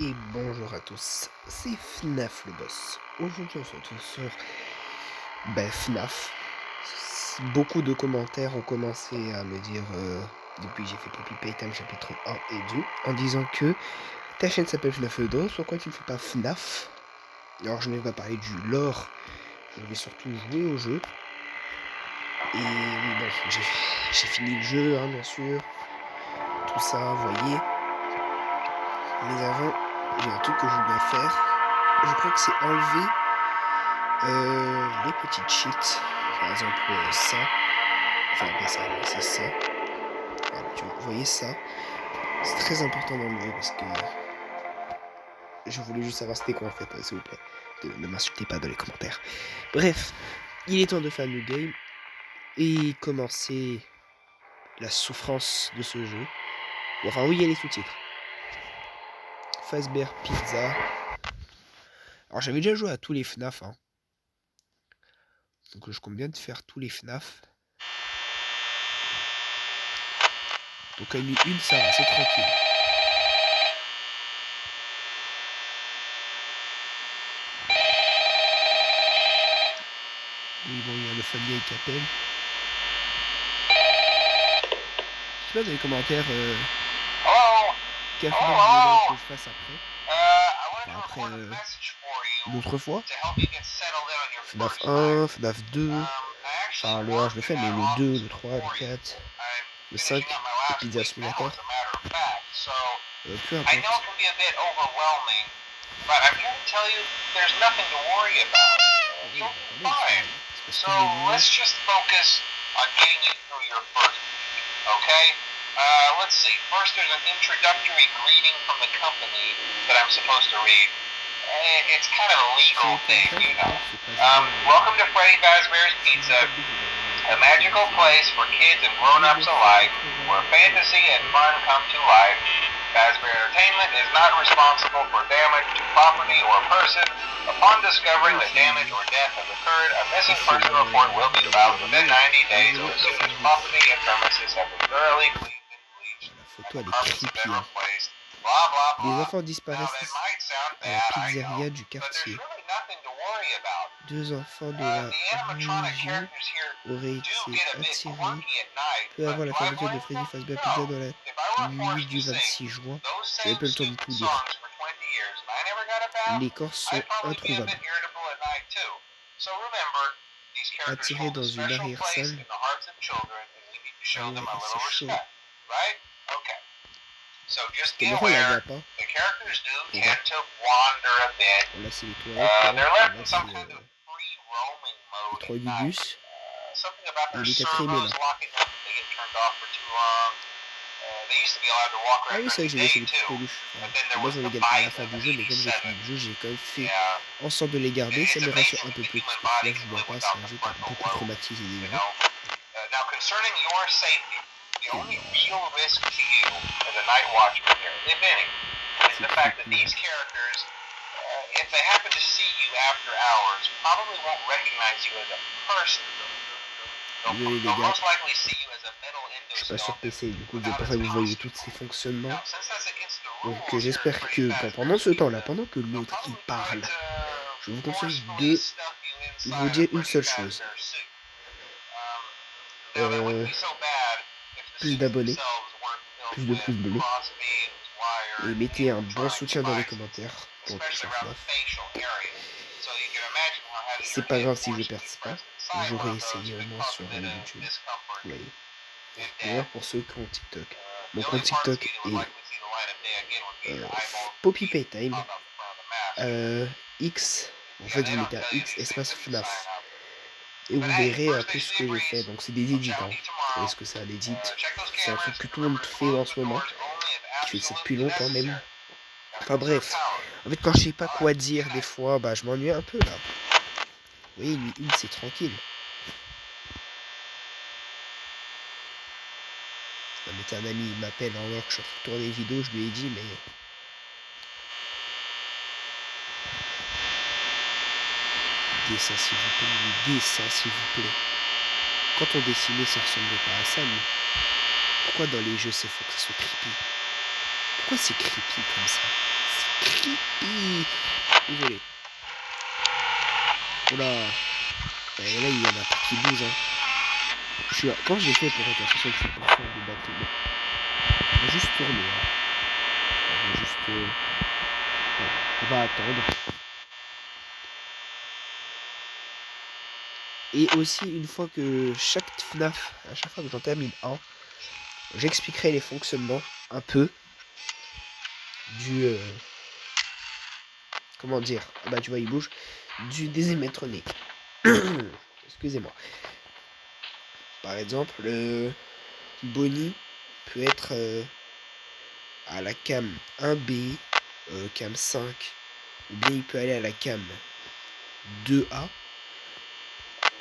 Et bonjour à tous, c'est FNAF le boss. Aujourd'hui on se retrouve sur FNAF. Beaucoup de commentaires ont commencé à me dire depuis que j'ai fait Poppy Playtime chapitre 1 et 2 en disant que ta chaîne s'appelle FNAF le boss, pourquoi tu ne fais pas FNAF? Alors je ne vais pas parler du lore, je vais surtout jouer au jeu. Et oui bon, j'ai fini le jeu hein, bien sûr. Tout ça, vous voyez. Mais avant, il y a un truc que je dois faire. Je crois que c'est enlever les petites cheats. Par exemple ça. Enfin pas ça, mais c'est ça. Voilà, vous voyez ça. C'est très important d'enlever parce que je voulais juste savoir c'était quoi en fait, s'il vous plaît. Ne m'insultez pas dans les commentaires. Bref, il est temps de faire un new game et commencer la souffrance de ce jeu. Enfin oui, il y a les sous-titres. Fazbear Pizza. Alors j'avais déjà joué à tous les FNAF hein. Donc je compte bien de faire tous les FNAF. Donc à nuit 1 ça va, c'est tranquille. Oui bon, il y a le famille qui appelle. Je sais pas dans les commentaires quel FNAF vous voulez que je fasse après. Enfin, après une autre fois. FNAF 1, FNAF 2. Enfin le 1 je le fais, mais le 2, le 3, le 4, le 5, le Pizza Simulator. Peu importe. So let's just focus on getting you through your first week, okay? Let's see. First, there's an introductory greeting from the company that I'm supposed to read. It's kind of a legal thing, you know. Welcome to Freddy Fazbear's Pizza, a magical place for kids and grown-ups alike, where fantasy and fun come to life. Fazbear Entertainment is not responsible for damage to property or person. Upon discovering that damage or death has occurred, a missing person report will be filed within 90 days or as soon as property and premises have been thoroughly cleaned and bleached. La photo elle est creepy hein. Des enfants disparaissent à la pizzeria du quartier. Deux enfants de la région auraient été attirés peu avant la fermeture de Freddy Fazbear Pizza dans la nuit du 26 juin. J'avais pas le temps de tout dire. Les corps sont introuvables. Attirés dans une arrière-salle. Ah ouais, c'est chaud. So just be be aware, aware, the characters do tend to wander a bit. Là c'est les toilettes. They're left in some kind of free roaming mode. Trois Gugus. Something about their Et les quatrièmes servos là. locking up if they get turned off for too long. They used to be allowed to walk Ah around oui, ça during the j'ai laissé day les petites too. peluches. But then there Moi was j'en ai the gardé à la fight fin of du jeu, mais comme j'ai fini 87. le jeu, j'ai quand même fait Yeah. en sorte de les garder. Ça It's me rassure amazing un peu that plus human parce que là bodies je can vois live pas, without c'est un the jeu qui a frontal beaucoup lobe, traumatisé les you gens. know. Now concerning your safety, the only real risk to you as a night watchman here, if any, is the fact that these characters, if they happen to see you after hours, probably won't recognize you as a person. They'll most likely see you as a metal Je suis pas sur endoskeleton PC, du coup c'est without pour its ça que vous voyez costume. tous ces fonctionnements. Now, since that's against the Donc rules here j'espère at que Freddy pendant ce Fazbear's temps là, Pizza, pendant que they'll l'autre il probably parle, try to je vous conseille forcefully de stuff you vous inside dire a une Freddy seule chose. Fazbear suit. Now, that wouldn't be so bad if the Plus suits d'abonnés, themselves weren't filled plus de with pouces bleus, crossbeams, wires, et mettez un bon animatronic soutien dans les devices, commentaires pour tout especially ça around the FNAF. facial area. So you can imagine how having C'est your pas head grave si je forcibly perce pas, pressed inside j'aurais one of those essayé au could moins cause sur a bit of YouTube. discomfort Vous voyez. and D'ailleurs death. pour ceux qui ont TikTok, The mon only compte part of TikTok you that would est likely see the light of day again would be your eyeballs Poppy being Playtime, pop out the front of the mask. X, en Yeah, fait they vous don't mettez un tell you X these things espace when you sign FNAF. up. Et vous But hey, verrez first tout things ce que j'ai Breeze, fait, donc c'est des I'll edits. chat Hein. with you Vous tomorrow. voyez ce que c'est un edit. Check those C'est un cameras. truc que tout le monde Remember to fait en close ce the moment. doors only if Je fais ça absolutely depuis longtemps même. necessary. Enfin bref, en fait quand je sais pas quoi dire des fois, bah je m'ennuie un peu là. Vous voyez, nuit 1 c'est tranquille. Non mais t'as un ami, il m'appelle en alors que je suis en train de tourner une vidéo, je lui ai dit mais... Dessin s'il vous plaît, le dessin s'il vous plaît. Quand on dessinait ça ressemblait pas à ça mais... Pourquoi dans les jeux c'est faut que ça soit creepy? Pourquoi c'est creepy comme ça? creepy. Désolé. Oula. Et là, il y en a pas qui bougent. Hein. Quand j'ai fait pour être associé que je suis pas sûr de battre. On va juste tourner. Hein. On va juste... voilà. On va attendre. Et aussi, une fois que chaque FNAF, à chaque fois que j'en termine un, j'expliquerai les fonctionnements un peu du... comment dire? Ah bah tu vois, il bouge. Des électroniques. Excusez-moi. Par exemple, le Bonnie peut être à la cam 1B, cam 5, ou bien il peut aller à la cam 2A,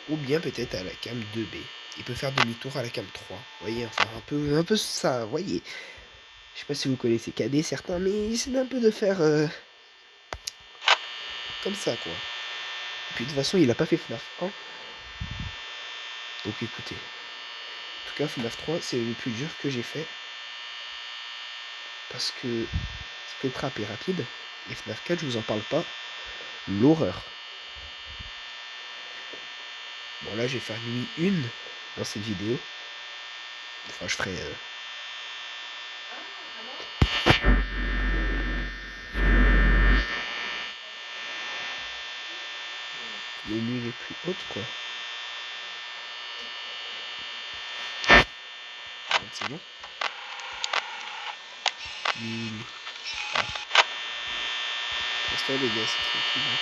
ou bien peut-être à la cam 2B. Il peut faire demi-tour à la cam 3. Vous voyez, enfin un peu ça, vous voyez. Je sais pas si vous connaissez KD certains, mais c'est un peu de faire comme ça quoi. Et puis de toute façon, il a pas fait FNAF 1. Donc écoutez. En tout cas, FNAF 3, c'est le plus dur que j'ai fait. Parce que c'est ultra rapide. Et FNAF 4, je vous en parle pas. L'horreur. Bon, là, je vais faire nuit 1 dans cette vidéo. Enfin, je ferai... les nuits les plus hautes, quoi. C'est bon. Nuit. Ah. Pour l'instant, les gars, c'est tranquille. Hein.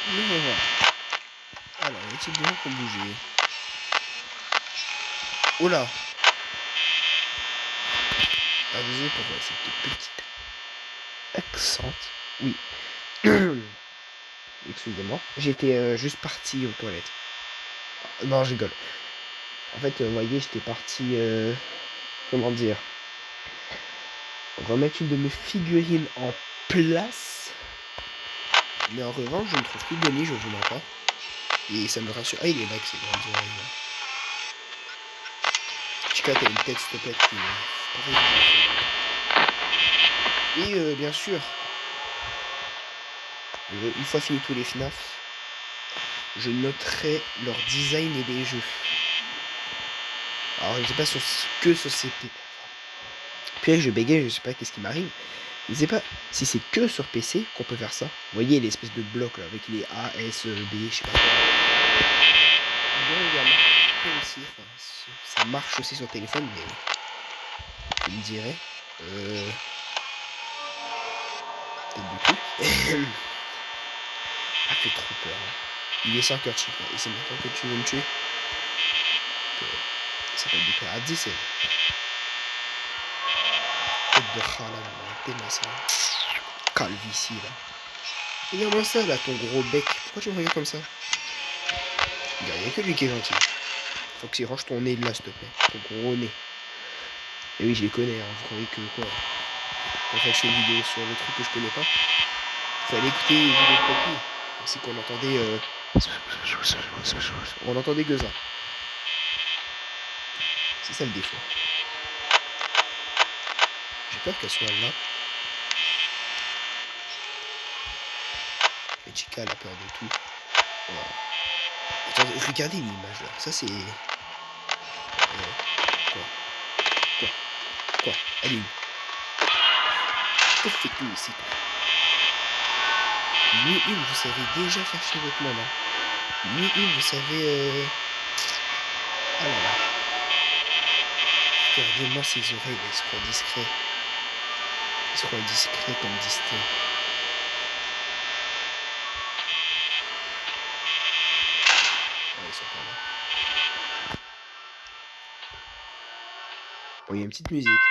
Mais on va voir. Alors, il y a des gens qui ont bougé. Oh là! Ah, désolé pour cette petite accente. Oui. Excusez-moi. J'étais juste parti aux toilettes. Non, je rigole. En fait, vous voyez, j'étais parti... comment dire? Remettre une de mes figurines en place. Mais en revanche, je ne trouve plus Bonnie, je vous mens pas. Et ça me rassure. Ah, il est là que c'est grand. Chica, t'as une tête, s'il te plaît. Et bien sûr, une fois fini tous les FNAF, je noterai leur design et les jeux. Alors, je ne sais pas que sur ces... Puis je bégaye, je sais pas qu'est-ce qui m'arrive. Je ne sais pas si c'est que sur PC qu'on peut faire ça. Vous voyez l'espèce de bloc là, avec les A, S, B, je sais pas quoi. Bien également, aussi, enfin, ça marche aussi sur téléphone, mais je me dirais. Peut-être du coup. Ah, fait trop peur. Hein. Il est 5h, Chica, et c'est maintenant que tu veux me tuer. Ça s'appelle du paradis, c'est. Tête de Khalam, t'es ma ça. Calvitie là. Regarde-moi ça là, ton gros bec. Pourquoi tu me regardes comme ça? Il n'y a que lui qui est gentil. Faut que tu ranges ton nez là, s'il te plaît. Ton gros nez. Et oui, je les connais, hein. Vous croyez que quoi? Quand je fais une vidéo sur le truc que je connais pas, fallait écouter une vidéo de Poppy. C'est qu'on entendait. On entendait que ça. C'est ça le défaut. J'ai peur qu'elle soit là. Et Chica, elle a peur de tout. Voilà. Attendez, regardez l'image là. Ça c'est. Quoi? Elle est où? Que fais-tu ici? Nuit 1, vous savez déjà faire chez votre maman. Nuit 1, vous savez. Ah là là. Regardez-moi ses oreilles, ils se croient discrets. Ils se croient discrets comme distincts. Ouais, ils sont pas là. Bon, il y a une petite musique.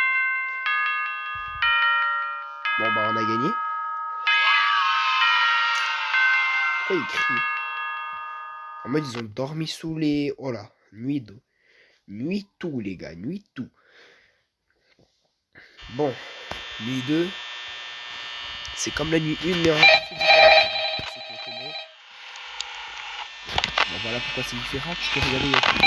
Bon, bah, on a gagné. Pourquoi ils crient? En mode, ils ont dormi sous les... Oh là, nuit d'eau. Nuit tout, les gars, nuit tout. Bon, nuit 2. C'est comme la nuit 1, mais en ce qu'on connaît. Bon, voilà pourquoi c'est différent, parce que regardez, il y a plus de...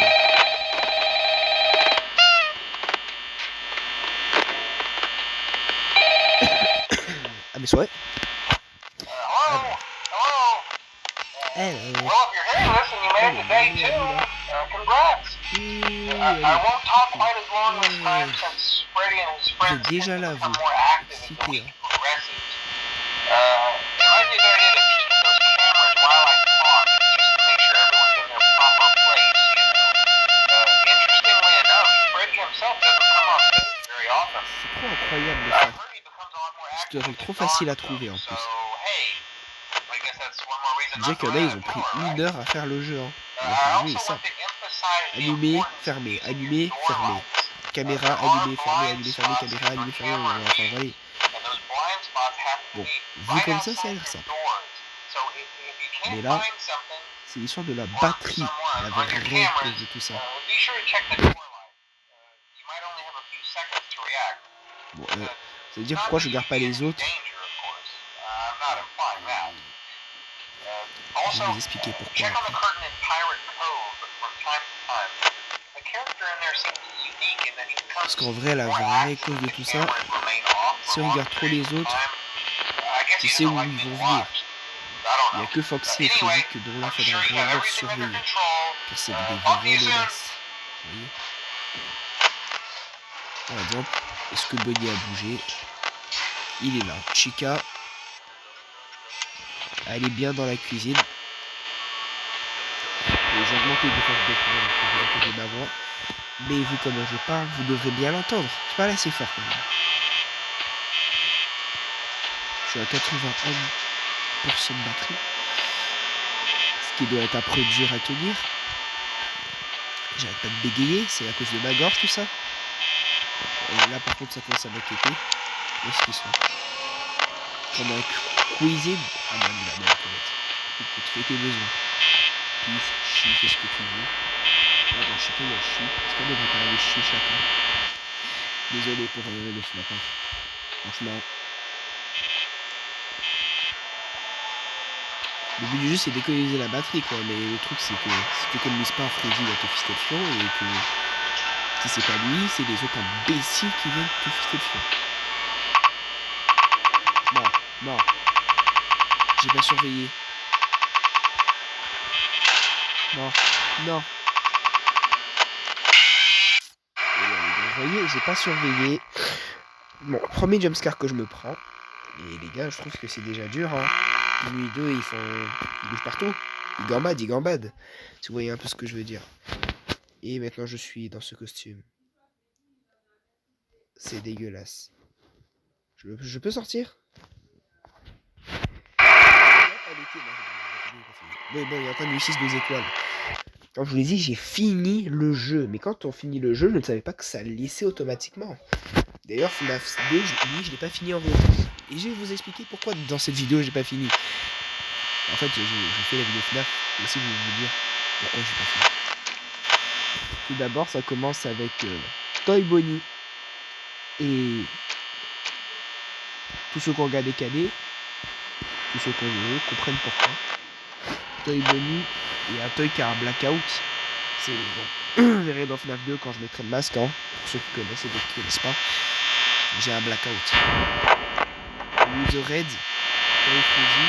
les soirées. Hello? Hello? Hello. Well, if you're hearing this and you made it to day 2, congrats. I won't talk quite as long this time since Freddy and his friends déjà là, become vous. more active as the Excité, week progresses. It might be a good idea to peek at those cameras while I talk, just to make sure everyone's in their proper place, you know. Interestingly enough, Freddy himself doesn't come off stage very often. C'est trop incroyable I've ça. heard he becomes a lot more C'est active trop with facile à Dawn, trouver en so, plus. hey, I guess that's one more reason Déjà not qu'il y to en a, run ils ont it pris more, right? 1 heure à faire le jeu. Hein. I Alors que le jeu also est want simple. to emphasize the Allumer, importance of fermer, using allumer, your door fermer. lights. Caméra, There are allumer, fermer, blind allumer, fermer, spots caméra, in your allumer, fermer. camera Enfin, view, vous voyez. and those blind spots happen to Bon, be vu right comme ça a outside l'air your simple. doors. So if you can't Mais là, find something c'est l'histoire de la or batterie, someone la on your vraie cameras, cause de tout ça. be sure to check the door light. You might only have a few seconds to react. Bon, ça veut dire pourquoi je regarde pas les autres. Danger, of course. I'm not implying that. Je vais vous expliquer pourquoi. Check on the curtain in Pirate Cove from time to time. The character in there seems unique in that he becomes Parce qu'en vrai, la vraie cause de tout ça, si on regarde trop les autres, tu sais où ils vont venir. Il n'y a que Foxy et Freddy que dont là faudra vraiment surveiller. Car c'est des vraies menaces. Vous voyez. Par exemple, est-ce que Bonnie a bougé? Il est là. Chica, elle est bien dans la cuisine. J'ai augmenté des forces de temps que vous entendez ma voix. Mais vu comment je parle, vous devrez bien l'entendre. Je parle assez fort quand même. Je suis à 81% de batterie. Ce qui doit être un peu dur à tenir. J'arrête pas de bégayer, c'est à cause de ma gorge tout ça. Et là par contre ça commence à m'inquiéter. Où est-ce qu'ils sont? Pendant la cuisine. Ah non, il a bien la toilette. Écoute, fais tes besoins. Pisse, chie, fais ce que tu veux. Là dans chacun il y a chie. Est-ce qu'on devrait pas aller chier chacun? Désolé pour le flop. Hein. Franchement. Le but du jeu c'est d'économiser la batterie quoi, mais le truc c'est que si tu économises pas, Freddy va te fister le fion et que si c'est pas lui, c'est les autres imbéciles qui viennent te fister le fion. Non, non. J'ai pas surveillé. Non, non. Et là, vous voyez, j'ai pas surveillé. Bon, premier jumpscare que je me prends. Et les gars, je trouve que c'est déjà dur, hein. Lui deux, ils bougent partout. Ils gambadent. Si vous voyez un peu ce que je veux dire. Et maintenant, je suis dans ce costume. C'est dégueulasse. Je peux sortir? Mais bon, il y a encore une 6 2 étoiles. Comme je vous l'ai dit, j'ai fini le jeu. Mais quand on finit le jeu, je ne savais pas que ça laissait automatiquement. D'ailleurs, FNAF 2, je l'ai pas fini en vrai. Et je vais vous expliquer pourquoi dans cette vidéo, j'ai pas fini. En fait, je fais la vidéo FNAF. Et aussi, je vais vous dire pourquoi j'ai pas fini. Tout d'abord, ça commence avec Toy Bonnie. Et tous ceux qui ont regardé Cadet, tous ceux qui comprennent pourquoi. Toy Bonnie et un Toy qui a un blackout. C'est bon. Vous verrez dans FNAF 2 quand je mettrai le masque, hein, pour ceux qui connaissent et d'autres qui ne connaissent pas. J'ai un blackout. The Red, Toy Freddy,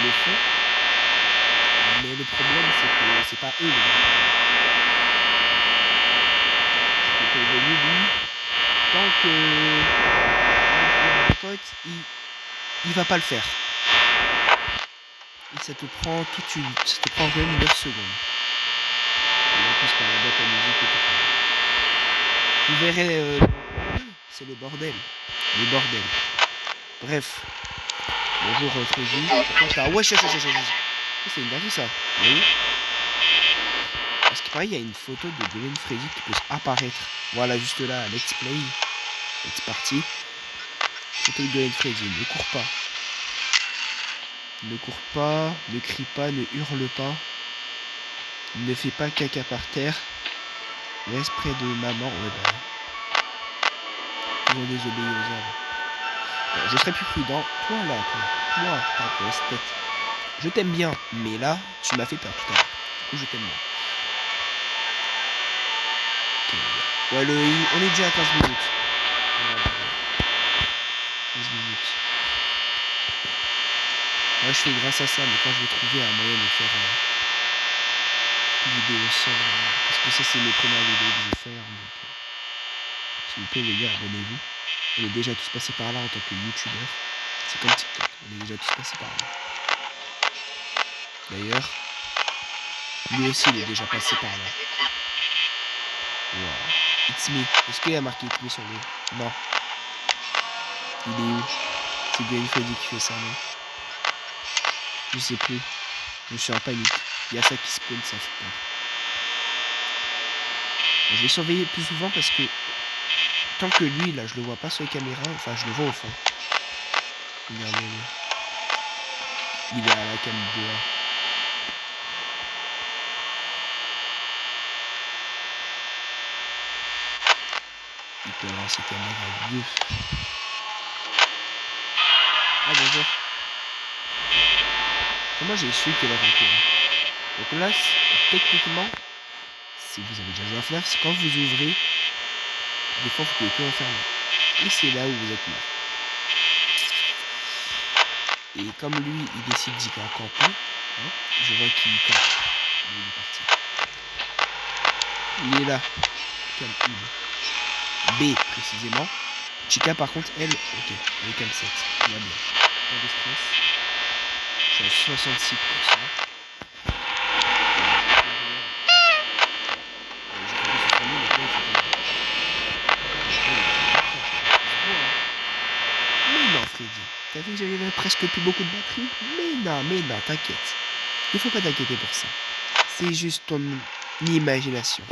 le fond. Mais le problème c'est que c'est pas eux le problème. C'est que Toy Bonnie, lui, tant que le pote, il va pas le faire. Et ça te prend ça te prend quand même 9 secondes. Et en plus par la boîte à musique et tout. Vous verrez, c'est le bordel. Le bordel. Bref. Bonjour Freddy. Ah ouais, c'est une dinguerie ça. Vous voyez? Parce que pareil, il y a une photo de Golden Freddy qui peut apparaître. Voilà, juste là, Let's Play. Let's Party. Photo de Golden Freddy. Ne cours pas. Ne cours pas, ne crie pas, ne hurle pas. Ne fais pas caca par terre. Reste près de maman. Ouais, bah. Ils ont désobéi aux ordres. Bon, je serai plus prudent. Toi là, toi, ta grosse tête. Je t'aime bien, mais là, tu m'as fait peur tout à l'heure. Du coup, je t'aime moins. Okay. Ouais, on est déjà à 15 minutes. 15 minutes. Moi je fais grâce à ça, mais quand je vais trouver un moyen de faire une vidéo sans... parce que ça c'est mes premières vidéos que je vais faire. Donc, s'il vous plaît les gars, abonnez-vous. On est déjà tous passés par là en tant que youtubeur. C'est comme TikTok, on est déjà tous passés par là. D'ailleurs, lui aussi il est déjà passé par là. Wow. It's me. Est-ce qu'il y a marqué It's me sur lui? Non. Il est où? C'est Gwen Freddy qui fait ça, non? Je sais plus. Je suis en panique. Il y a ça qui spawn, ça fait peur. Je vais surveiller plus souvent parce que tant que lui, là, je le vois pas sur les caméras, enfin, je le vois au fond. Regardez-le. Il est à la cam dehors. Il peut avoir ses caméras 2. Ah, bonjour. Comment j'ai su qu'il va rentrer là? Donc là, techniquement, si vous avez déjà joué à FNAF, c'est quand vous ouvrez, des fois vous pouvez tout refermer. Et c'est là où vous êtes mort. Et comme lui, il décide d'y camper, hein, je vois qu'il campe. Il est parti. Il est là. Cam 1. B précisément. Chica par contre, elle, ok, elle est cam 7. Tout va bien. Pas de stress. Je suis à 66%. Mais non, Freddy. T'as vu que j'avais presque plus beaucoup de batterie? Mais non, t'inquiète. Il faut pas t'inquiéter pour ça. C'est juste ton imagination.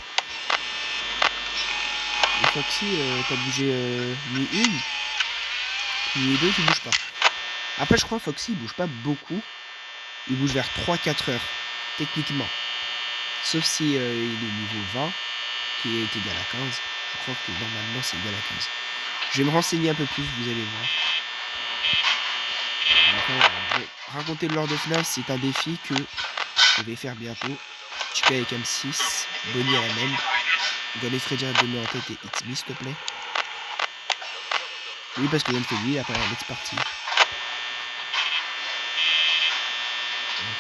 Et Foxy, t'as bougé nuit 1, nuit 2, tu bouges pas. Après, je crois Foxy, il bouge pas beaucoup. Il bouge vers 3-4 heures, techniquement. Sauf si il est niveau 20, qui est égal à 15. Je crois que normalement, c'est égal à 15. Je vais me renseigner un peu plus, vous allez voir. Enfin, raconter le lore de FNAF, c'est un défi que je vais faire bientôt. Chica avec M6, Bonnie à la même. Gwen Freddy de me en tête et It's Me, s'il te plaît. Oui, parce que Gwen Freddy, il a pas l'air d'être parti.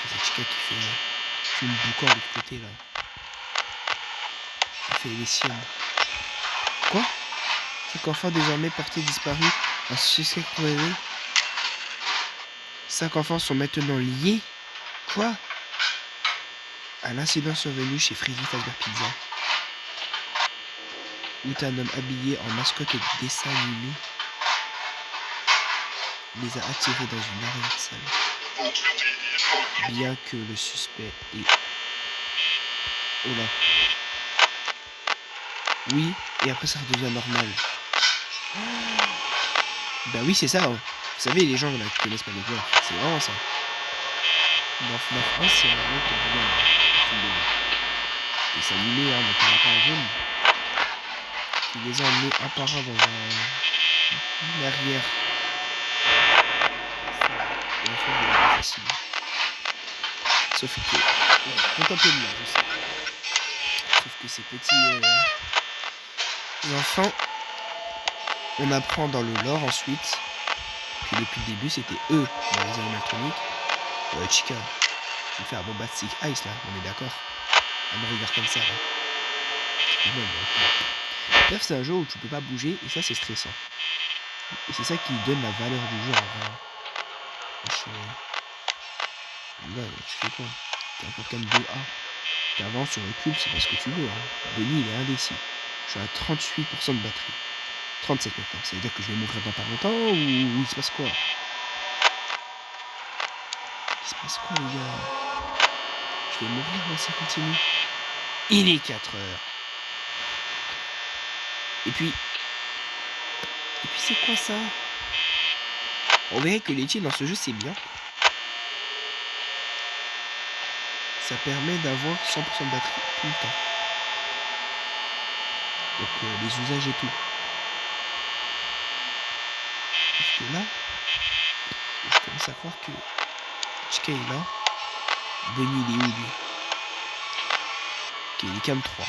C'est Chica qui fait une boucan de l'autre côté là. Il fait les siennes. Quoi? 5 enfants désormais portés disparus. Un succès crevé. 5 enfants sont maintenant liés. Quoi? Un incident survenu chez Freddy Fazbear Pizza. Où un homme habillé en mascotte de dessin animé les a attirés dans une arrière-salle. Bien que le suspect est... Oh là. Oui, et après ça redevient normal. Bah oui, c'est ça. Hein. Vous savez, les gens là, qui connaissent pas les joueurs, c'est vraiment ça. Dans FNAF 1, c'est un mec qui a bien des animés, hein, donc on n'a pas un jaune. Il les a emmenés un par un dans une arrière. Sauf que... compte un peu de là, je sais. Sauf que ces petits enfants, on apprend dans le lore ensuite que depuis le début c'était eux dans les animatroniques. Chica, tu me fais un bombastic ice là, on est d'accord? Elle me regarde comme ça là. Bref, c'est un jeu où tu peux pas bouger et ça c'est stressant. Et c'est ça qui donne la valeur du jeu en vrai. Là, tu fais quoi? T'es encore quand même 2A. T'avances, tu recules, c'est pas ce que tu veux. Hein. Bonnie, il est indécis. Je suis à 38% de batterie. 37 maintenant. Ça veut dire que je vais mourir dans pas longtemps ou il se passe quoi? Il se passe quoi, les gars? Je vais mourir dans ça continue. Il est 4 heures. Et puis c'est quoi ça? On verrait que les tirs dans ce jeu, c'est bien. Ça permet d'avoir 100% de batterie tout le temps. Donc les usages et tout. Parce que là, je commence à croire que Chica est là. Bonnie, il est où lui? Ok, il est cam 3.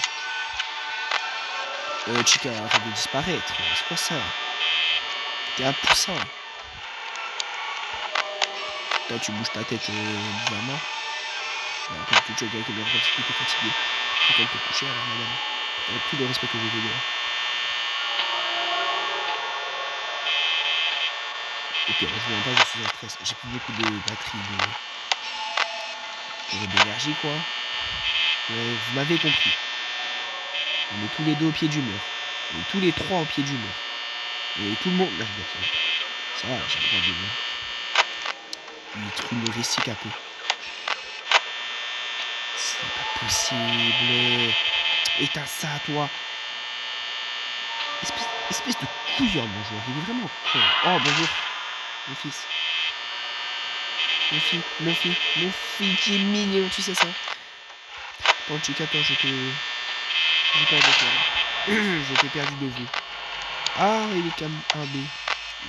Chica arrête de disparaître. C'est quoi ça? T'es un poussin. Toi, tu bouges ta tête bizarrement. Après, tu check avec le grand qui était fatigué. Faut qu'elle te coucher, alors madame. Avec tout le respect que j'ai donné. Et puis, je viens pas, je suis en stress. J'ai plus beaucoup de batterie d'énergie, quoi. Vous m'avez compris. On est tous les deux au pied du mur. On est tous les trois au pied du mur. Et tout le monde. Là, ça va, j'ai pas de mur. Il est trop humoristique un peu. C'est pas possible. Éteins ça, toi. Espèce de couillon, mon joueur. Il est vraiment con. Oh, bonjour. Mon fils. Mon fils qui est mignon, tu sais ça. Bon, Chica, toi, je t'ai perdu de vue. Ah, il est comme un B.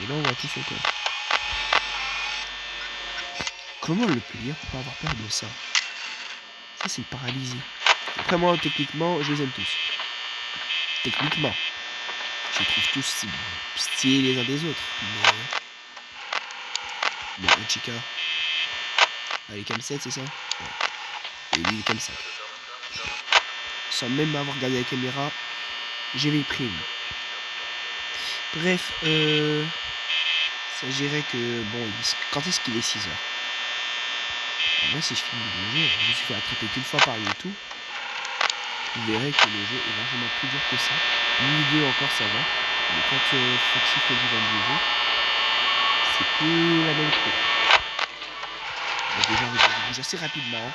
Et là, on voit tout son corps. Comment le player peut pas avoir peur de ça? Ça, c'est une paralysie. Après, moi, techniquement, je les aime tous. Techniquement. Je les trouve tous stylés les uns des autres. Mais... bon, Chica. Elle est comme 7, c'est ça? Ouais. Et lui, il est comme 5. Sans même avoir regardé la caméra, j'avais pris une. Bref, ça dirait que... bon, quand est-ce qu'il est 6h? Moi, si je finis le jeu, je me suis fait attraper qu'une fois par YouTube. Vous verrez que le jeu est largement plus dur que ça. Une vidéo encore, ça va. Mais quand Foxy Freddy va le jeu, c'est plus la même chose. Bon, déjà, on bouge assez rapidement. Hein.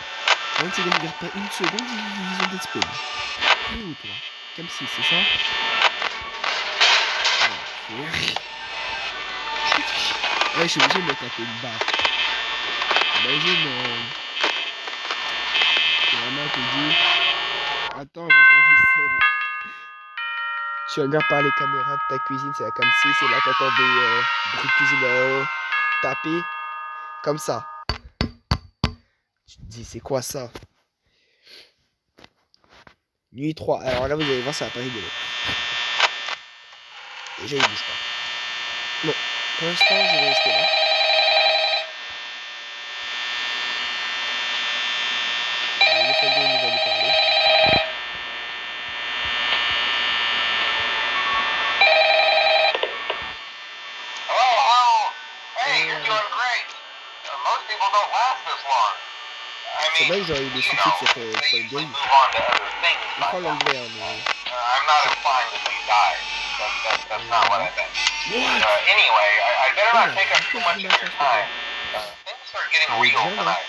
Quand tu ne regardes pas une seconde, ils ont des spawn. Tu es où, toi? Comme si, c'est ça? Ouais, je suis obligé de me taper une barre. Imagine, ta maman te dit, attends, je vais vaisselle. Tu regardes par les caméras de ta cuisine, c'est comme si c'est là t'entends des bruits de cuisine taper, comme ça. Tu te dis, c'est quoi ça? Nuit 3. Alors là, vous allez voir, ça va pas rigoler. Déjà, il bouge pas. Bon, pour l'instant, je vais rester là. Le Fabien, il va nous parler. C'est vrai que j'aurais eu des sous-titres sur le game. Je prends l'anglais, hein, mais... I'm not implying that they died. That's not what I meant. Anyway, I better not take up too much of your time. Things are getting real tonight.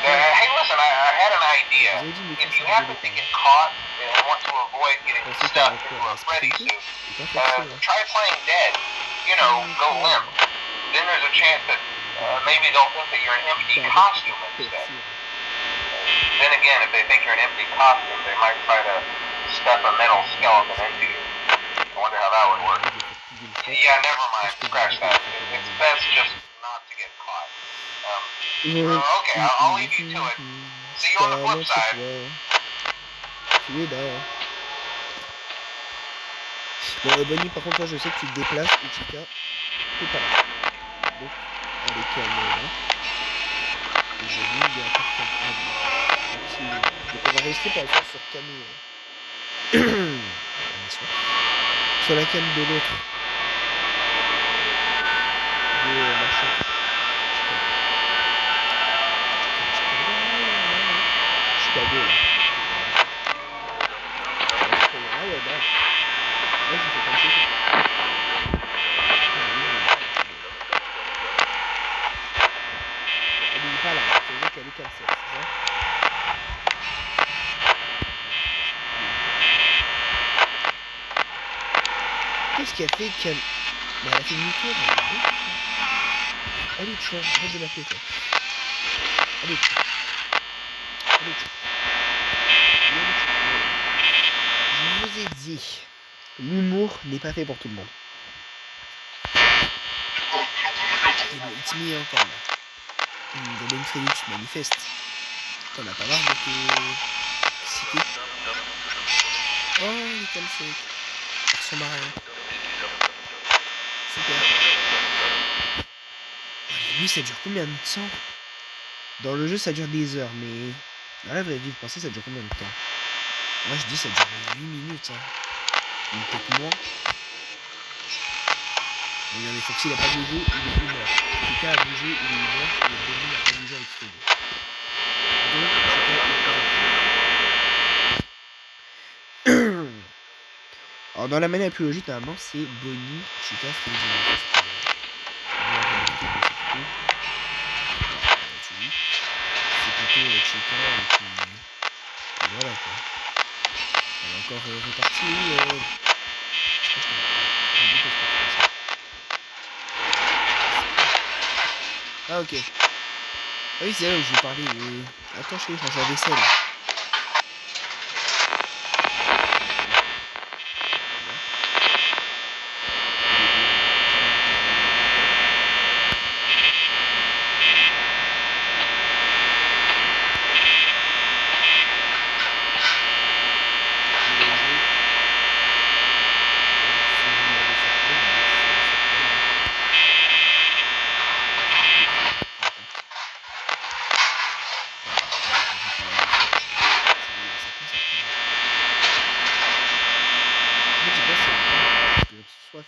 Hey, listen, I had an idea. If you happen to get caught and want to avoid getting stuck into a Freddy suit, try playing dead. You know, go limp. Then there's a chance that maybe they'll think that you're an empty costume instead. Then again, if they think you're an empty costume, they might try to stuff a metal skeleton into you. I wonder how that would work. Yeah, never mind. Scratch that. It's best just not to get caught. Okay, I'll leave you to it. See you on the flip side. Tu es là. Bon, Bonnie, par contre, toi, je sais que tu te déplaces et Chica, t'es pas là. Donc, allez, calme là. Et j'ai vu, il y a encore quelqu'un. Donc, on va rester par exemple sur Camille. Sur la cam de l'autre. De machin. Chicago là. Ah ouais, bah. Là, j'ai fait comme ça. Elle est pas là. Ça veut dire qu'elle est comme ça, c'est ça? Qu'est-ce qu'elle fait qu'elle... Bah, elle a fait demi-tour. Allez, Tchon, arrête de m'appeler, toi. Allez, Tchon. Allez, Tchon. Je vous ai dit, l'humour n'est pas fait pour tout le monde. Et bon, it's me encore là. Damien Freddy, tu manifestes. T'en as pas marre de te citer. Oh, il est comme ça. Il ressemble à rien. Super. Lui, ça dure combien de temps? Dans le jeu, ça dure des heures, mais dans la vraie vie, vous pensez ça dure combien de temps? Moi, je dis ça dure 8 minutes, hein. Ou peut-être moins. Regardez, Foxy, il a pas bougé, il est mort. Chica a bougé, il est mort, et Bonnie n'a pas bougé avec Freddy. Donc, Chica est pas. Alors, dans la manière la plus logique, normalement, c'est Bonnie, Chica, Freddy. C'est plutôt Chica, et puis voilà quoi. On est encore reparti. Ah ok. Ah oui c'est là où je vous parlais. Attends je vais changer la vaisselle.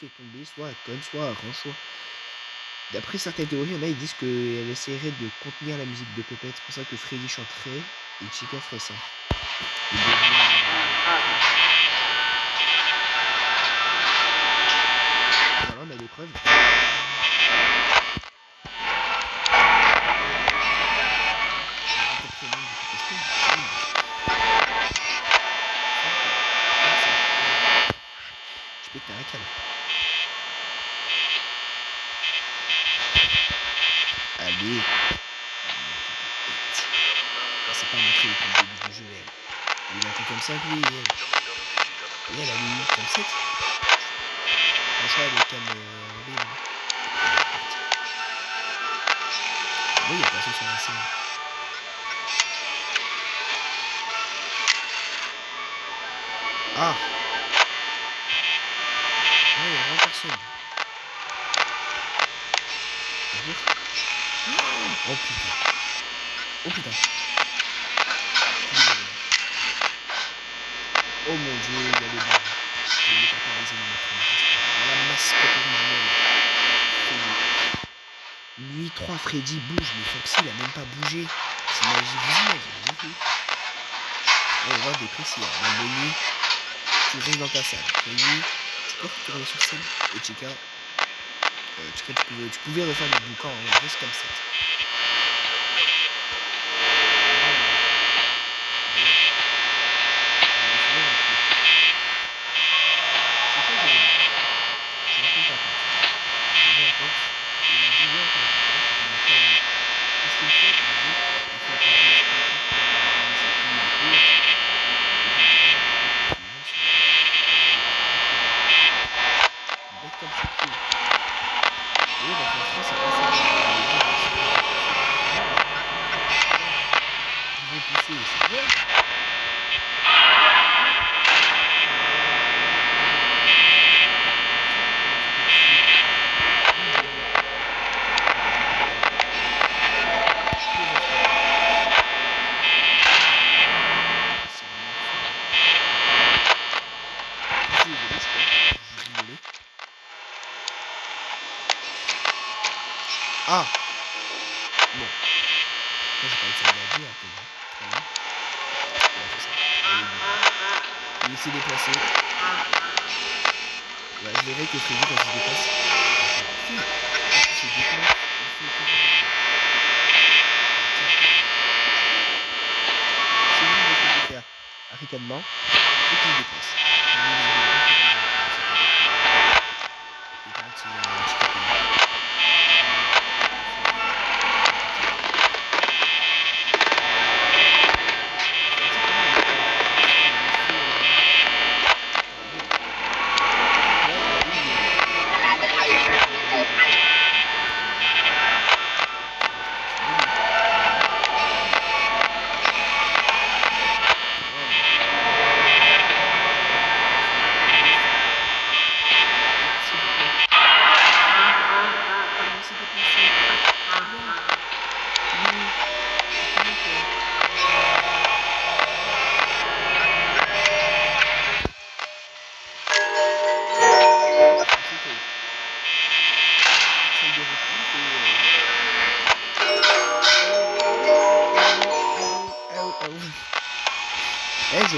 Fait tomber, soit à Con, soit à Rancho. D'après certaines théories, il y en a ils disent qu'elle essaierait de contenir la musique de Puppet. C'est pour ça que Freddy chanterait et Chica ferait ça. Voilà, on a des preuves. Je peux te faire un câble. Allez. C'est pas montré le début du jeu, elle. Il a un truc comme ça, lui, et elle a mis comme 7. Franchement, elle est comme... oui, il y a personne sur la scène. Ah. Non, il y a vraiment personne. Oh putain. Oh putain. Oh mon dieu, il y a le bar. Il y a les papas des animatroniques. La mascotte originelle. Nuit 3, Freddy bouge, mais Foxy il a même pas bougé. C'est magique, vous imaginez. On va voir des prix s'il y a un menu. Tu restes dans ta salle. Freddy, tu peux retourner sur scène. Et Chica, tu pouvais refaire le boucan en reste comme ça. Ah bon. Moi j'ai pas été engagé un peu. Très bien. Ouais, c'est ça. Il s'est déplacé. Ouais, je verrai que Freddy quand il se déplace. Il se déplace. C'est lui qui va faire un ricanement. Et qu'il se déplace.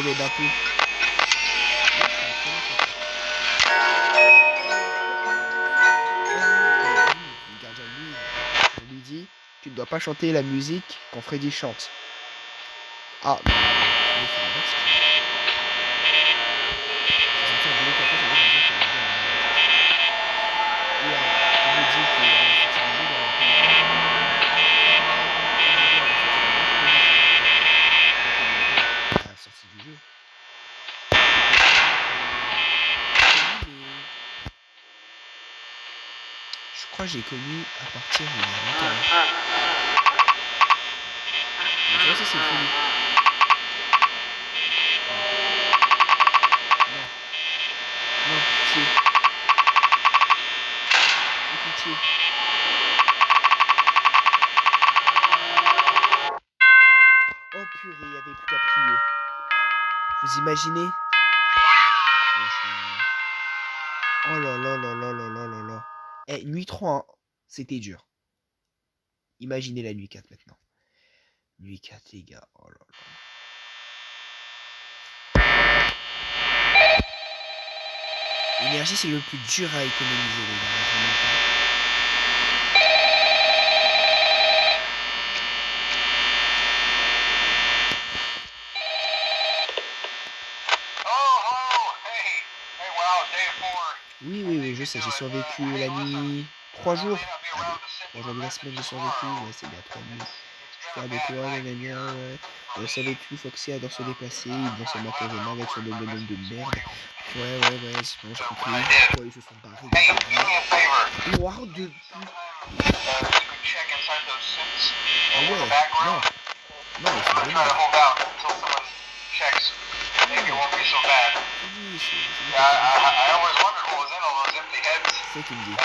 m'aide un peu. Le gardien lui, on lui dit, tu ne dois pas chanter la musique quand Freddy chante. Ah, mais c'est l'inverse. Je crois que j'ai connu à partir de longtemps. Mais tu vois, ça c'est le folie. Non, pitié. Pitié. Oh purée, il n'y avait plus qu'à prier. Vous imaginez? Oh là là là là là là là là. Eh, nuit 3, hein, c'était dur. Imaginez la nuit 4 maintenant. Nuit 4, les gars. Oh là là. L'énergie, c'est le plus dur à économiser, les gars. Oui, oui, oui, je sais, j'ai survécu la nuit 3 jours. Allez, 3 jours de la semaine, j'ai survécu. Ouais, c'est bien 3 nuits. Je suis fier de toi, gna ouais. Savais-tu, Foxy adore se déplacer. Il vend sa macarena avec son nom de merde. Ouais, c'est bon, j'ai compris. Pourquoi ils se sont barrés? Wow, de... Ah ouais, non. Non, il faut vraiment... C'est qu'il me dit.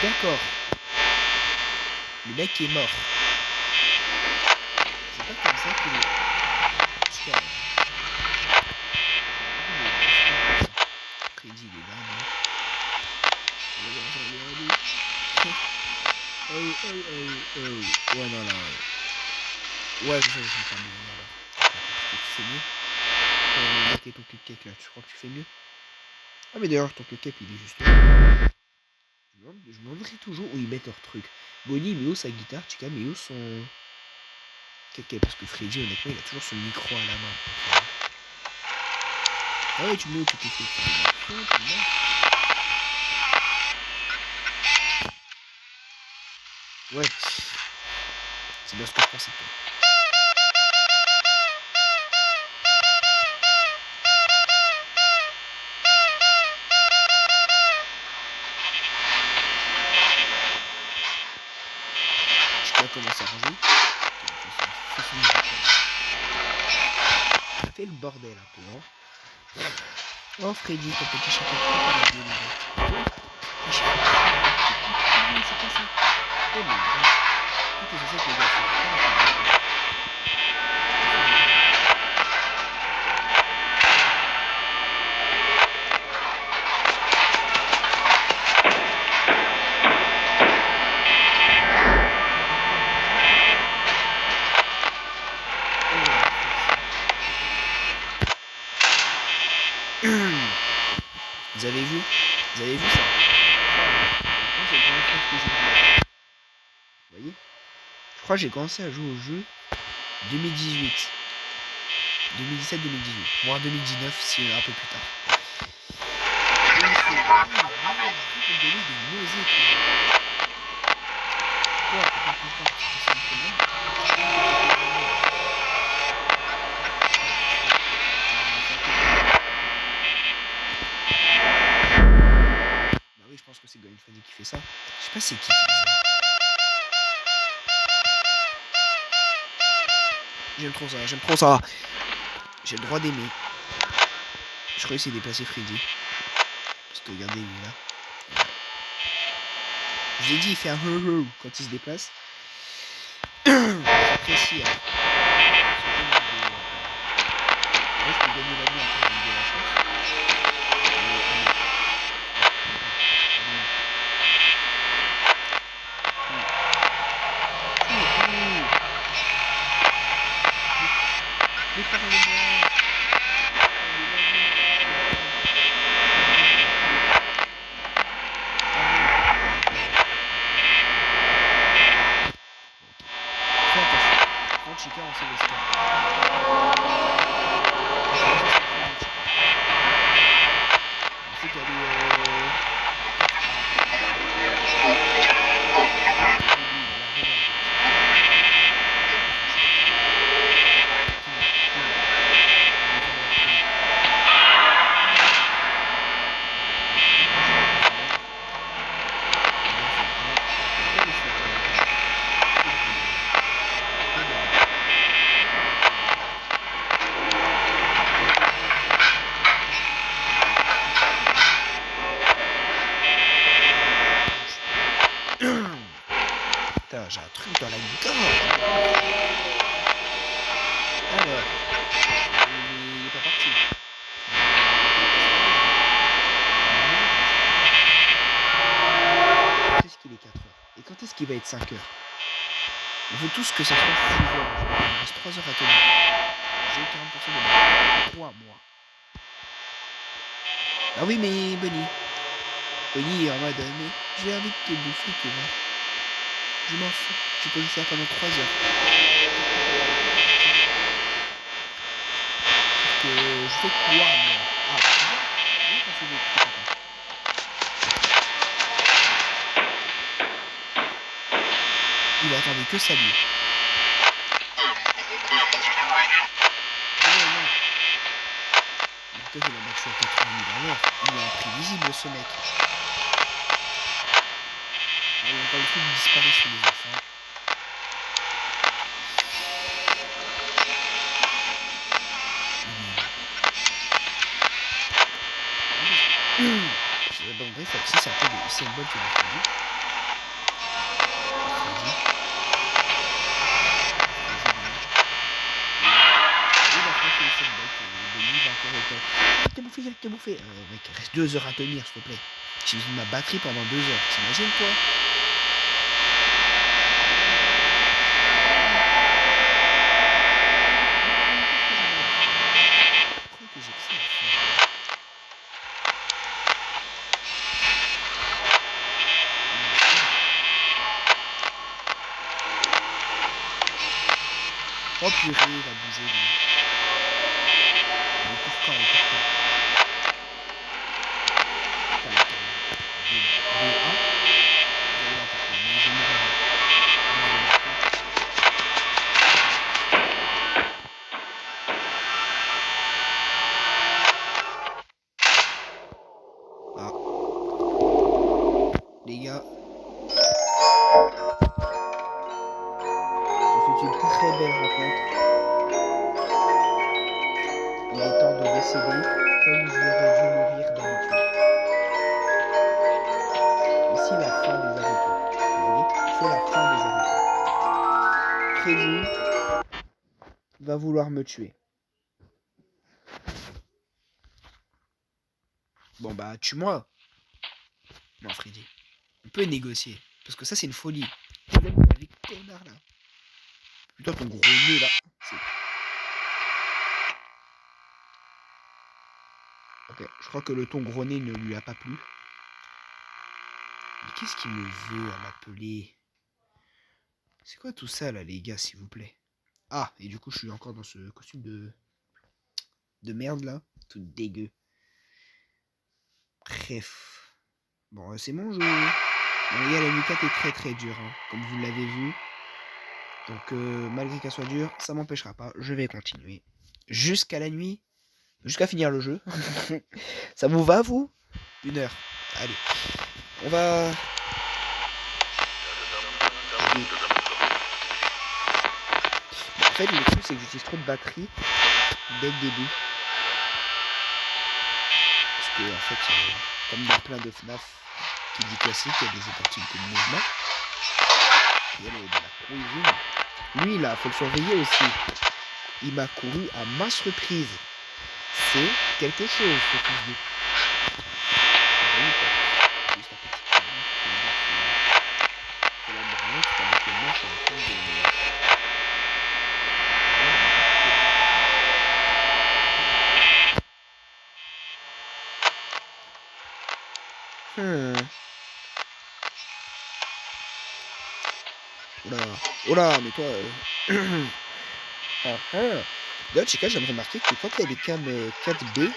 D'accord. Le mec est mort. C'est pas comme ça qu'il est... Freddy, il est là, non? Ouais, non, là. Ouais, je sais pas mieux. Tu fais mieux? Ton cupcake là, tu crois que tu fais mieux? Ah, mais d'ailleurs, ton cupcake il est juste là. Je me demanderai toujours où ils mettent leur truc. Bonnie, il met où sa guitare? Chica, met où son. Cupcake, parce que Freddy, honnêtement, il a toujours son micro à la main. Ah ouais, tu mets où tout est fait? Ouais. C'est bien ce que je pensais. Je vais commencer à ranger. Ça fait le bordel un peu, hein. Oh Freddy, ton petit chapeau. C'est pas ça. Oh mon dieu. Qu'est-ce que c'est que les gars? Vous avez vu? Vous avez vu ça? Vous voyez? Je crois que j'ai commencé à jouer au jeu 2018. 2017-2018. Voire 2019 si un peu plus tard. Je pense que c'est Golden Freddy qui fait ça. Je sais pas c'est qui fait ça. J'aime trop ça. J'ai le droit d'aimer. Je crois essayer de déplacer Freddy. Parce que regardez, il est là. Je vous ai dit, il fait un heu quand il se déplace. J'apprécie. Moi, je peux gagner la vie en train de la chance. Putain, j'ai un truc dans la gorge. Alors, il est pas parti. Quand est-ce qu'il est 4 heures? Et quand est-ce qu'il va être 5 heures? On veut tous que ça soit 6 heures. Il me reste 3 heures à tenir. J'ai 40% de batterie. 3 mois. Ah oui, mais Bunny. Bunny est en mode, mais j'ai envie de te bouffer, tu vois. Je m'en fous. Je peux le faire pendant 3 heures. Sauf que je fais quoi, moi? Ah, bah, tu vois, quand je vais écouter papa. Il attendait que ça, lui. Il a battu à 80 000 à l'heure. Il est imprévisible, ce mec. Il y a encore le truc qui disparaît sur les enfants. Bon, bref, si c'est un peu de Usain Bolt qui l'a fait. Je t'ai bouffé. Mec, il reste 2 heures à tenir, s'il te plaît. J'ai besoin de ma batterie pendant 2 heures. T'imagines, toi? Pourquoi que j'ai que ça à faire? Oh purée, il va bouger, lui. Il court quand, il court quand. Les gars, ça fait une très belle rencontre. Il est temps de décéder comme j'aurais dû mourir d'habitude. Ici la fin des haricots. Vous voyez? C'est la fin des haricots. Freddy va vouloir me tuer. Bon bah tue-moi. Non Freddy. On peut négocier. Parce que ça c'est une folie. Vous avez les connards là. Putain ton gros nez là. Ok, je crois que le ton gros nez ne lui a pas plu. Mais qu'est-ce qu'il me veut à m'appeler? C'est quoi tout ça là les gars s'il vous plaît? Ah, et du coup je suis encore dans ce costume de merde là. Tout dégueu. Bref. Bon, c'est mon jeu. Bon, les gars, la nuit 4 est très très dure, hein, comme vous l'avez vu. Donc, malgré qu'elle soit dure, ça m'empêchera pas. Je vais continuer. Jusqu'à la nuit. Jusqu'à finir le jeu. Ça vous va, vous? 1 heure. Allez. On va... En fait, le truc, c'est que j'utilise trop de batterie dès le début. Parce que, en fait, comme dans plein de FNAF qui dit classique, il y a des opportunités de mouvement. Il y a de la cuisine. Lui, là, faut le surveiller aussi. Il m'a couru à maintes reprises. C'est quelque chose, ce fils de... Oula, mais toi... D'ailleurs, Chica, j'aimerais remarquer que quand il y a des cam 4B,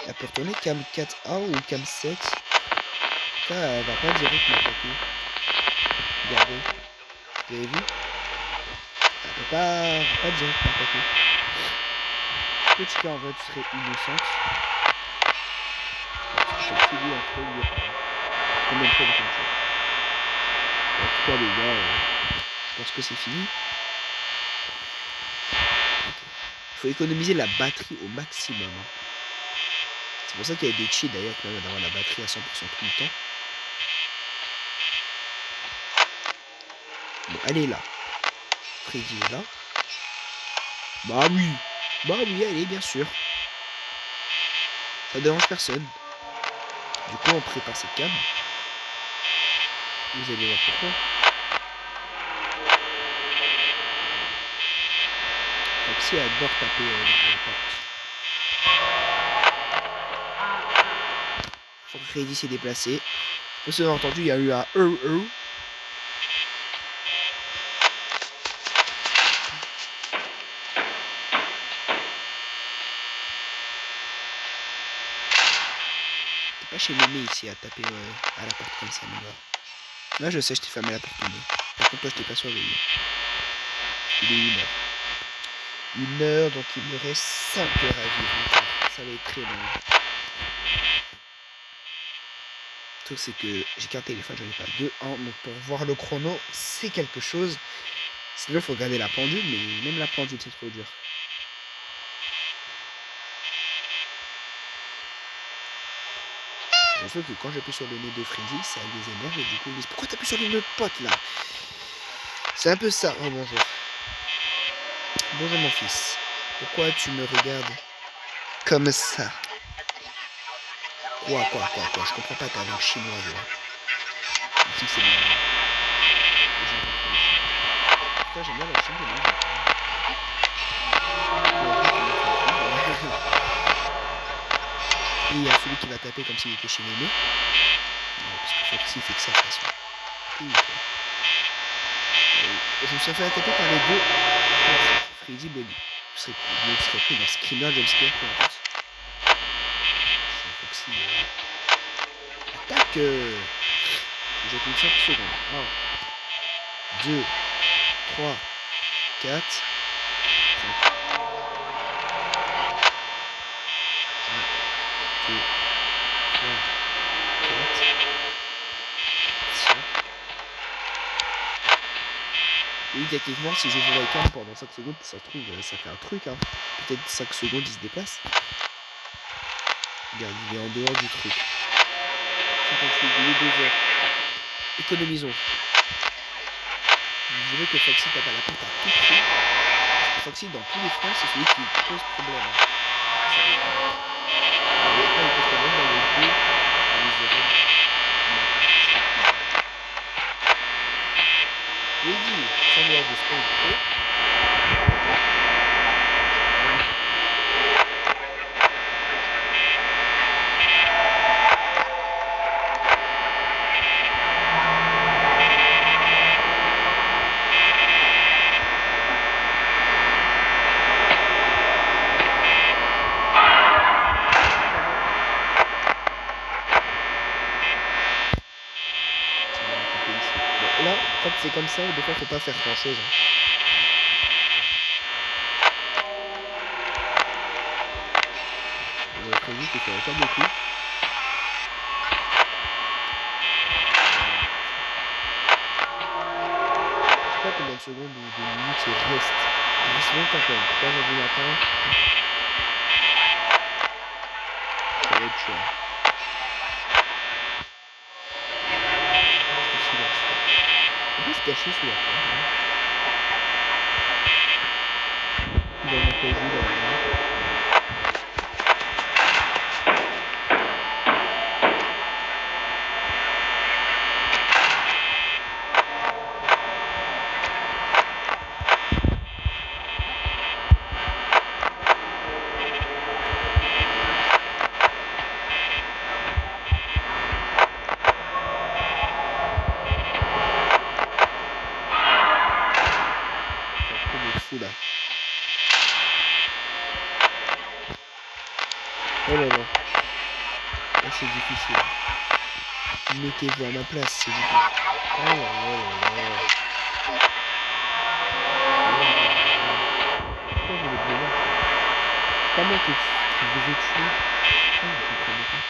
elle peut retourner cam 4A ou cam 7. Ça, elle va pas direct m'attaquer. Regardez. Vous avez vu? Elle peut pas direct m'attaquer. Est-ce que Chica, en vrai, tu serais innocente? Foxy lui après lui combien de fois il fait ça. En tout cas les gars, je pense que c'est fini. Il faut économiser la batterie au maximum. C'est pour ça qu'il y a des cheats d'ailleurs qui permettent d'avoir la batterie à 100% tout le temps. Bon, elle est là. Freddy est là. Bah oui, elle est bien sûr. Ça dérange personne. Du coup, on prépare cette cam. Vous allez voir pourquoi. Foxy adore taper à la porte. Freddy s'est déplacé. Vous avez entendu, il y a eu un Pas chez Mémé ici à taper à la porte comme ça, mon gars. Là, je sais, je t'ai fermé la porte au nez. Par contre, toi, je t'ai pas surveillé. Il est 1h. 1h, donc il me reste 5 heures à vivre. Ça va être très long. Le truc, c'est que j'ai qu'un téléphone, j'en ai pas deux. Donc pour voir le chrono, c'est quelque chose. Sinon, il faut regarder la pendule, mais même la pendule, c'est trop dur. Je sais que quand j'appuie sur le nez de Freddy, ça les énerve et du coup ils disent pourquoi t'appuies sur le nez de pote là? C'est un peu ça. Oh bonjour. Bonjour mon fils. Pourquoi tu me regardes comme ça? Quoi? Je comprends pas ta langue chinoise là. Je c'est bien. Putain, j'aime bien la Chine, Et il y a celui qui va taper comme s'il était chez Mémé. Parce que Foxy fait que ça de toute façon. Je me suis fait taper par les deux. Freddy Bonnie. Je serais pris dans Screamer Jumpscare pour la face. Foxy. Attaque. J'ai une 5 secondes. 1, 2, 3, 4, 5. 1, 2, 3, 4, 5. Oui, techniquement, si je joue la cam pendant 5 secondes, ça se trouve, ça fait un truc. Hein. Peut-être 5 secondes, il se déplace. Regarde, il est en dehors du truc. 58, il est 2 heures. Économisons. Je veux que Foxy tape à la porte à tout prix. Parce que Foxy, dans tous les fronts, c'est celui qui pose problème. Il pose problème dans les deux. Oui, ça me de spawn pro. Là, quand c'est comme ça, des fois, faut pas faire grand chose. On a prévu que ça va pas beaucoup. Je sais pas combien de secondes ou de minutes il reste. Il reste longtemps quand même. 3 heures du matin. Ça va être chaud. On peut se cacher sous la porte. Dans mon casier, dans la main. Fou là. Oh là là. Là c'est difficile. Mettez-vous à ma place s'il vous plaît. Oh là là. Pourquoi vous êtes violent? C'est pas moi qui vous ai tué. Pourquoi vous comprenez pas?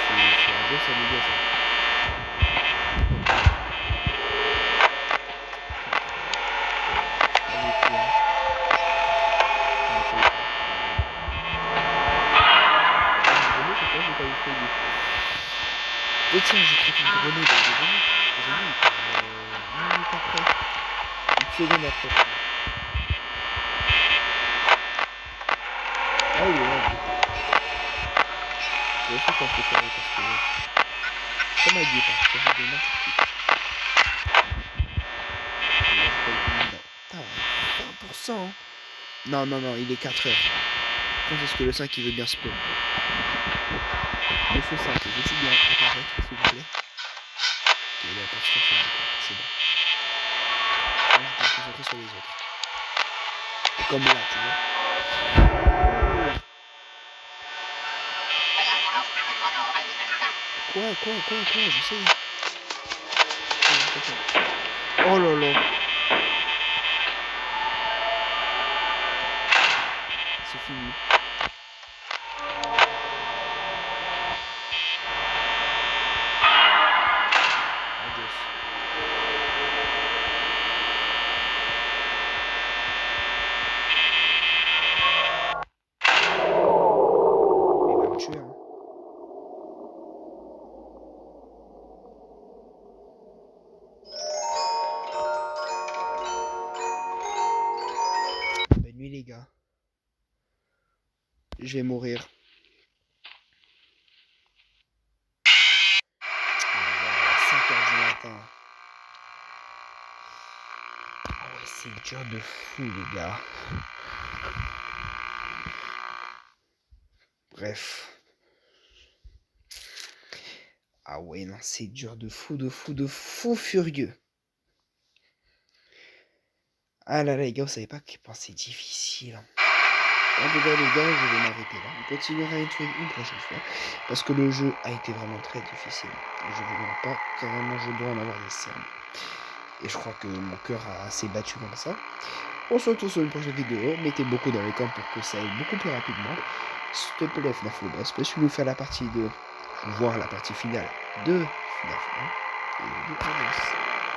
C'est un boss amigo ça. Et tiens, j'ai trouvé une grenade dans les grenades. Vous avez vu, une minute après. Une seconde après. Ah oui, ouais. Je sais qu'on peut faire parce que c'est comme un guépard, ça fait de n'importe qui. Là, je peux le commander. Putain, 20%. Non, non, non, il est 4 heures. Quand est-ce que le 5 il veut bien spawn? Monsieur 5, veux-tu bien apparaître, s'il vous plaît? Ok, il a pas de station, c'est bon. Moi, je peux me concentrer sur les autres. Et comme là, tu vois. Quoi, j'essaye. Oh là là. C'est fini. Adios. Il va me tuer, hein. Bonne nuit les gars. Je vais mourir. 5h du matin. Ah ouais, c'est dur de fou les gars. Bref. Ah ouais, non, c'est dur de fou furieux. Ah là là les gars, vous savez pas que c'est difficile. En tout cas les gars, je vais m'arrêter là. On continuera une prochaine fois. Parce que le jeu a été vraiment très difficile. Je ne vous demande pas, carrément je dois en avoir des cernes. Et je crois que mon cœur a assez battu comme ça. On se retrouve sur une prochaine vidéo. Mettez beaucoup dans les camps pour que ça aille beaucoup plus rapidement. S'il te plaît FNAF le boss, peux-tu nous faire la partie 2, voire la partie finale de FNAF 1 et de Adios.